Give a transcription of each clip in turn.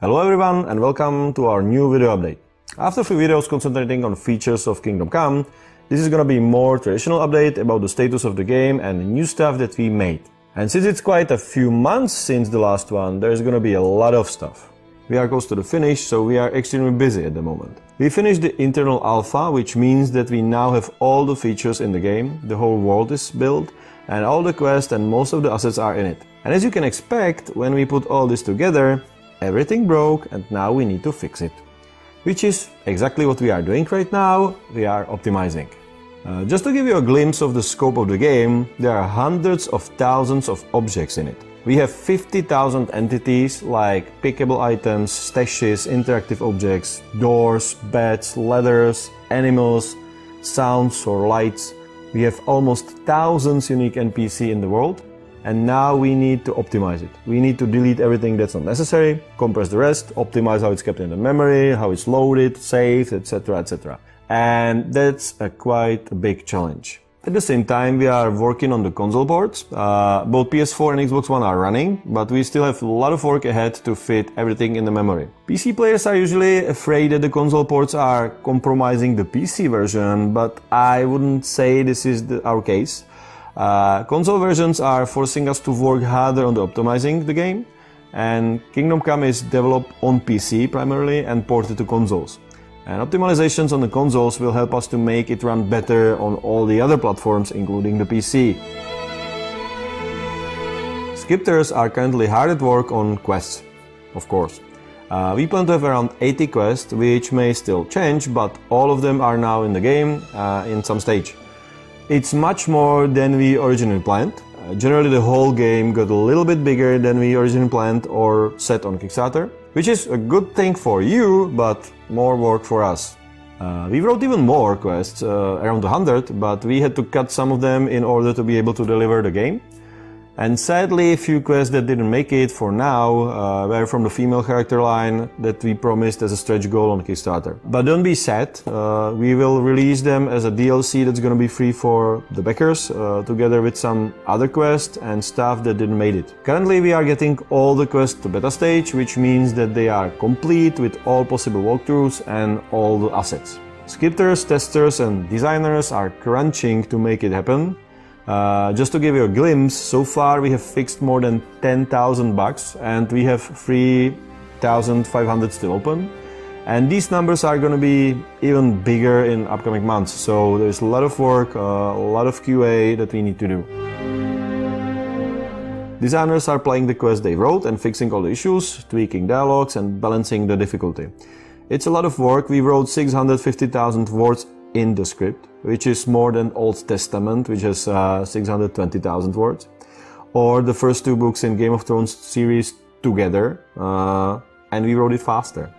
Hello everyone and welcome to our new video update. After a few videos concentrating on features of Kingdom Come, this is gonna be more traditional update about the status of the game and the new stuff that we made. And since it's quite a few months since the last one, there's gonna be a lot of stuff. We are close to the finish, so we are extremely busy at the moment. We finished the internal alpha, which means that we now have all the features in the game, the whole world is built, and all the quests and most of the assets are in it. And as you can expect, when we put all this together, everything broke and now we need to fix it. Which is exactly what we are doing right now, we are optimizing. Just to give you a glimpse of the scope of the game, there are hundreds of thousands of objects in it. We have 50,000 entities like pickable items, stashes, interactive objects, doors, beds, ladders, animals, sounds or lights. We have almost thousands unique NPC in the world. And now we need to optimize it. We need to delete everything that's not necessary, compress the rest, optimize how it's kept in the memory, how it's loaded, saved, etc, etc. And that's quite a big challenge. At the same time, we are working on the console ports. Both PS4 and Xbox One are running, but we still have a lot of work ahead to fit everything in the memory. PC players are usually afraid that the console ports are compromising the PC version, but I wouldn't say this is our case. Console versions are forcing us to work harder on optimizing the game, and Kingdom Come is developed on PC primarily and ported to consoles. And optimizations on the consoles will help us to make it run better on all the other platforms, including the PC. Scripters are currently hard at work on quests, of course. We plan to have around 80 quests, which may still change, but all of them are now in the game in some stage. It's much more than we originally planned. Generally the whole game got a little bit bigger than we originally planned or set on Kickstarter, which is a good thing for you, but more work for us. We wrote even more quests, around 100, but we had to cut some of them in order to be able to deliver the game. And sadly, a few quests that didn't make it for now were from the female character line that we promised as a stretch goal on Kickstarter. But don't be sad, we will release them as a DLC that's gonna be free for the backers, together with some other quests and stuff that didn't make it. Currently we are getting all the quests to beta stage, which means that they are complete with all possible walkthroughs and all the assets. Scripters, testers and designers are crunching to make it happen. Just to give you a glimpse, so far we have fixed more than 10,000 bugs and we have 3,500 still open. And these numbers are going to be even bigger in upcoming months, so there's a lot of work, a lot of QA that we need to do. Designers are playing the quests they wrote and fixing all the issues, tweaking dialogues and balancing the difficulty. It's a lot of work. We wrote 650,000 words in the script, which is more than Old Testament, which has 620,000 words, or the first two books in Game of Thrones series together, and we wrote it faster.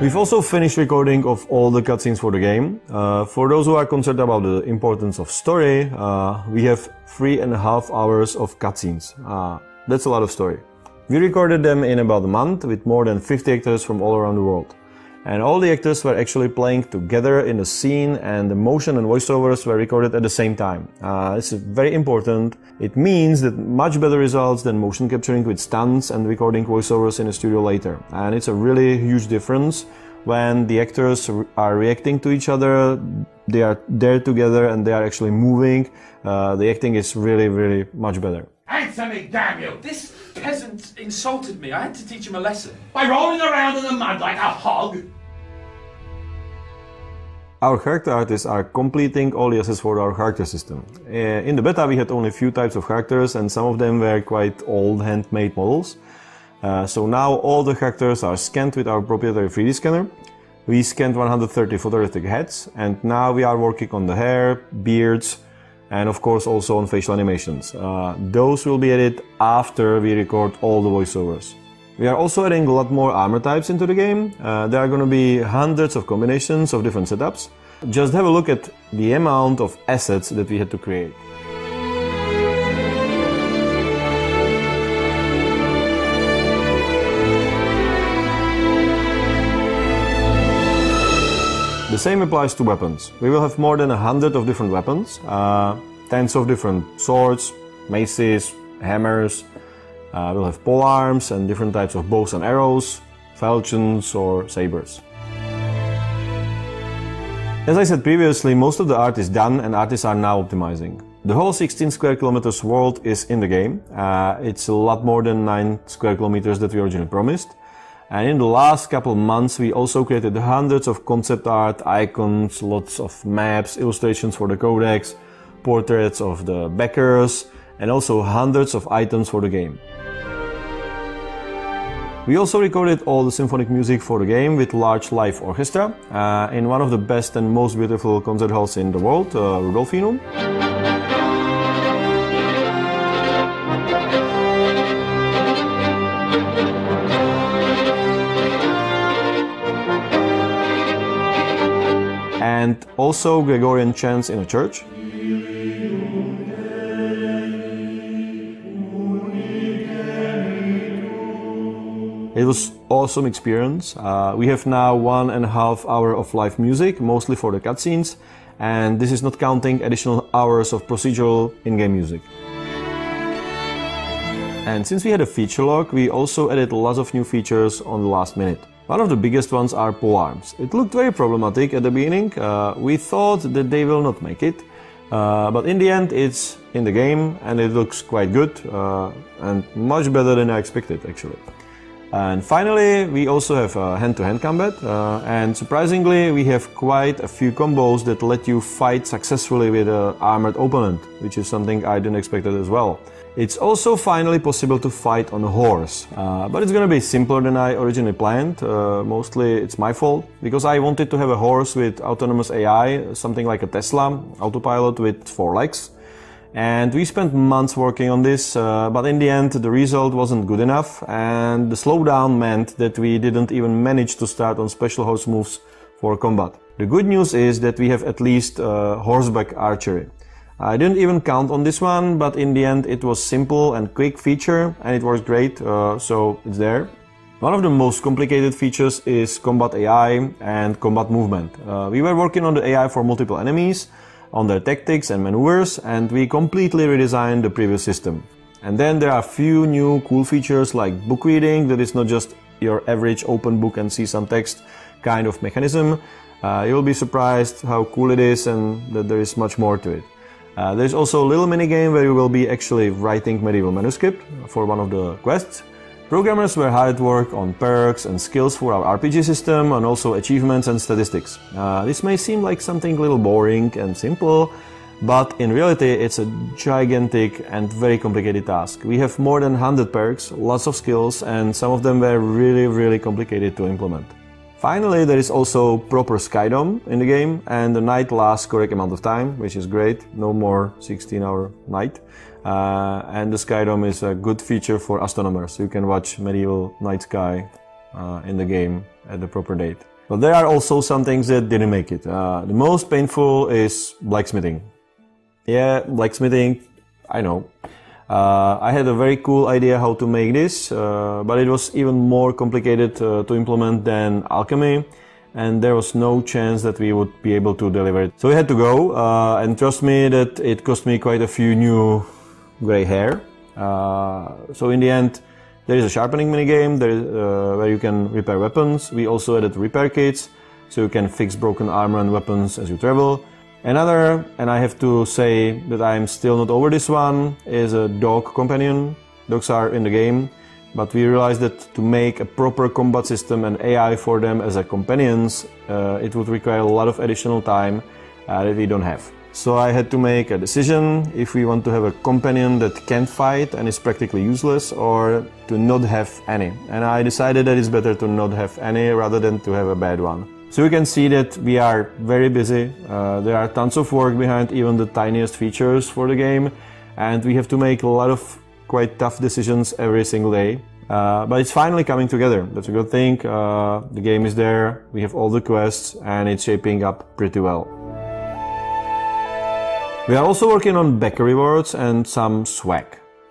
We've also finished recording of all the cutscenes for the game. For those who are concerned about the importance of story, we have 3.5 hours of cutscenes. That's a lot of story. We recorded them in about a month with more than 50 actors from all around the world. And all the actors were actually playing together in the scene, and the motion and voiceovers were recorded at the same time. This is very important. It means that much better results than motion capturing with stunts and recording voiceovers in a studio later. And it's a really huge difference when the actors are reacting to each other, they are there together and they are actually moving. The acting is really, really much better. Answer me, damn you! This peasant insulted me. I had to teach him a lesson. By rolling around in the mud like a hog! Our character artists are completing all the assets for our character system. In the beta we had only a few types of characters and some of them were quite old handmade models. So now all the characters are scanned with our proprietary 3D scanner. We scanned 130 photorealistic heads and now we are working on the hair, beards, and of course also on facial animations. Those will be added after we record all the voiceovers. We are also adding a lot more armor types into the game. There are going to be hundreds of combinations of different setups. Just have a look at the amount of assets that we had to create. The same applies to weapons. We will have more than 100 of different weapons, tens of different swords, maces, hammers, We'll have pole arms and different types of bows and arrows, falchions or sabers. As I said previously, most of the art is done and artists are now optimizing. The whole 16 square kilometers world is in the game. It's a lot more than 9 square kilometers that we originally promised. And in the last couple of months, we also created hundreds of concept art, icons, lots of maps, illustrations for the codex, portraits of the backers, and also hundreds of items for the game. We also recorded all the symphonic music for the game with large live orchestra in one of the best and most beautiful concert halls in the world, Rudolfinum. And also Gregorian chants in a church. It was awesome experience. We have now 1.5 hours of live music, mostly for the cutscenes, and this is not counting additional hours of procedural in-game music. And since we had a feature log, we also added lots of new features on the last minute. One of the biggest ones are pole arms. It looked very problematic at the beginning. We thought that they will not make it, but in the end it's in the game and it looks quite good and much better than I expected actually. And finally, we also have hand-to-hand combat, and surprisingly, we have quite a few combos that let you fight successfully with an armored opponent, which is something I didn't expect as well. It's also finally possible to fight on a horse, but it's gonna be simpler than I originally planned. Mostly it's my fault, because I wanted to have a horse with autonomous AI, something like a Tesla autopilot with 4 legs. And we spent months working on this, but in the end the result wasn't good enough, and the slowdown meant that we didn't even manage to start on special horse moves for combat. The good news is that we have at least horseback archery. I didn't even count on this one, but in the end it was simple and quick feature and it works great, so it's there. One of the most complicated features is combat AI and combat movement. We were working on the AI for multiple enemies, on their tactics and maneuvers, and we completely redesigned the previous system. And then there are a few new cool features like book reading, that is not just your average open book and see some text kind of mechanism. You'll be surprised how cool it is and that there is much more to it. There's also a little mini game where you will be actually writing medieval manuscript for one of the quests. Programmers were hard at work on perks and skills for our RPG system, and also achievements and statistics. This may seem like something a little boring and simple, but in reality it's a gigantic and very complicated task. We have more than 100 perks, lots of skills, and some of them were really complicated to implement. Finally, there is also proper skydom in the game, and the night lasts correct amount of time, which is great. No more 16-hour night. And the skydome is a good feature for astronomers. You can watch medieval night sky in the game at the proper date. But there are also some things that didn't make it. The most painful is blacksmithing. Yeah, blacksmithing, I know. I had a very cool idea how to make this, but it was even more complicated to implement than alchemy, and there was no chance that we would be able to deliver it. So we had to go, and trust me that it cost me quite a few new gray hair. So in the end, there is a sharpening minigame where you can repair weapons. We also added repair kits, so you can fix broken armor and weapons as you travel. Another, and I have to say that I'm still not over this one, is a dog companion. Dogs are in the game, but we realized that to make a proper combat system and AI for them as a companions, it would require a lot of additional time that we don't have. So I had to make a decision if we want to have a companion that can't fight and is practically useless, or to not have any. And I decided that it's better to not have any rather than to have a bad one. So you can see that we are very busy. There are tons of work behind even the tiniest features for the game, and we have to make a lot of quite tough decisions every single day. But it's finally coming together. That's a good thing. The game is there, we have all the quests, and it's shaping up pretty well. We are also working on backer rewards and some swag.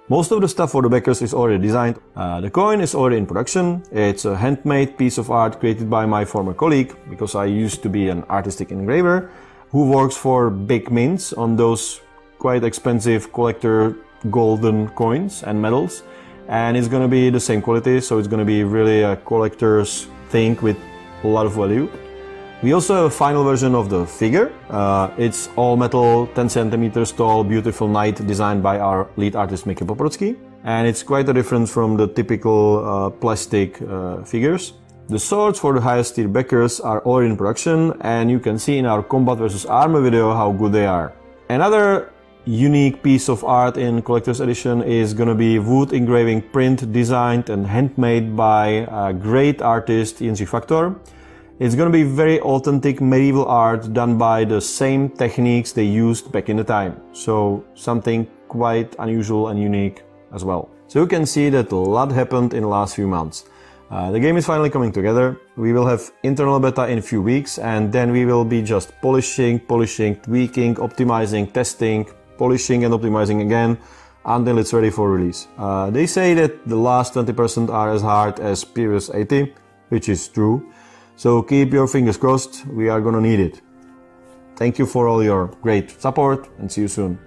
Most of the stuff for the backers is already designed. The coin is already in production. It's a handmade piece of art created by my former colleague, because I used to be an artistic engraver who works for big mints on those quite expensive collector golden coins and medals. and it's gonna be the same quality, so it's gonna be really a collector's thing with a lot of value. We also have a final version of the figure. It's all metal, 10 centimeters tall, beautiful knight designed by our lead artist Mickey Poprotsky, and it's quite a difference from the typical plastic figures. The swords for the highest tier backers are already in production, and you can see in our combat versus armor video how good they are. Another unique piece of art in collector's edition is gonna be wood engraving print designed and handmade by a great artist Jindřich Faktor. It's gonna be very authentic medieval art done by the same techniques they used back in the time. So something quite unusual and unique as well. So you can see that a lot happened in the last few months. The game is finally coming together. We will have internal beta in a few weeks, and then we will be just polishing, tweaking, optimizing, testing, polishing and optimizing again until it's ready for release. They say that the last 20% are as hard as previous 80, which is true. So keep your fingers crossed, we are gonna need it. Thank you for all your great support and see you soon.